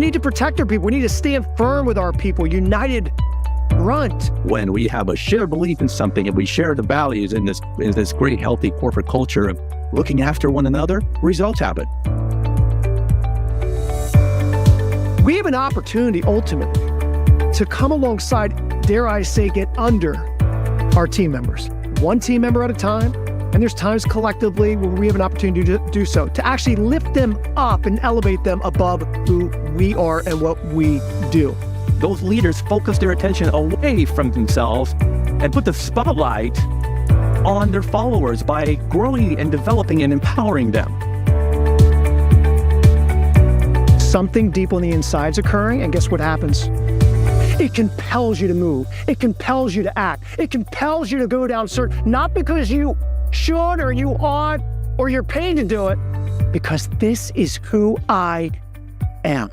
need to protect our people. We need to stand firm with our people, united front. When we have a shared belief in something and we share the values in this great, healthy corporate culture of looking after one another, results happen. We have an opportunity, ultimately, to come alongside, dare I say, get under our team members, one team member at a time. And there's times collectively where we have an opportunity to do so, to actually lift them up and elevate them above who we are and what we do. Those leaders focus their attention away from themselves and put the spotlight on their followers by growing and developing and empowering them. Something deep on the inside is occurring, and guess what happens? It compels you to move. It compels you to act. It compels you to go down certain, not because you should or you ought or you're paid to do it, because this is who I am.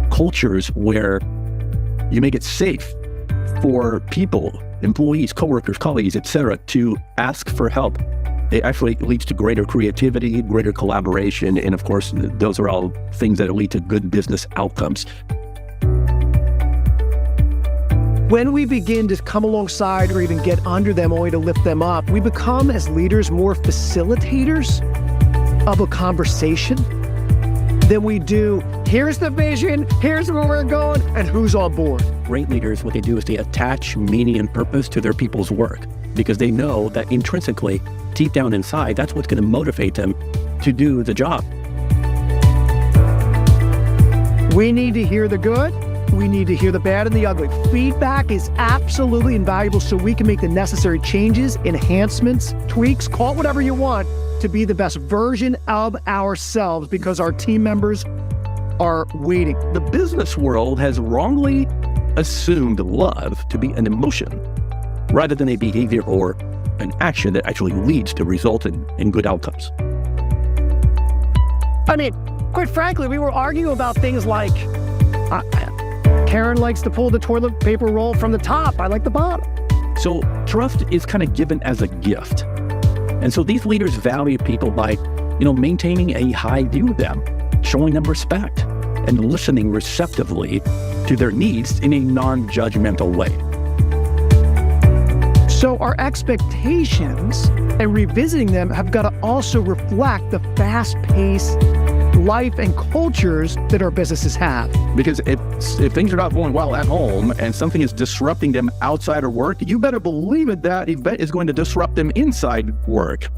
Cultures where you make it safe for people, employees, coworkers, colleagues, etc., to ask for help, it actually leads to greater creativity, greater collaboration, and of course, those are all things that lead to good business outcomes. When we begin to come alongside or even get under them only to lift them up, we become, as leaders, more facilitators of a conversation than we do, here's the vision, here's where we're going, and who's on board. Great leaders, what they do is they attach meaning and purpose to their people's work because they know that intrinsically, deep down inside, that's what's going to motivate them to do the job. We need to hear the good. We need to hear the bad and the ugly. Feedback is absolutely invaluable so we can make the necessary changes, enhancements, tweaks, call it whatever you want, to be the best version of ourselves because our team members are waiting. The business world has wrongly assumed love to be an emotion rather than a behavior or an action that actually leads to result in good outcomes. I mean, quite frankly, we were arguing about things like, Karen likes to pull the toilet paper roll from the top. I like the bottom. So trust is kind of given as a gift. And so these leaders value people by, maintaining a high view of them, showing them respect, and listening receptively to their needs in a non-judgmental way. So our expectations and revisiting them have got to also reflect the fast-paced life and cultures that our businesses have. Because if things are not going well at home and something is disrupting them outside of work, you better believe it, that event is going to disrupt them inside work.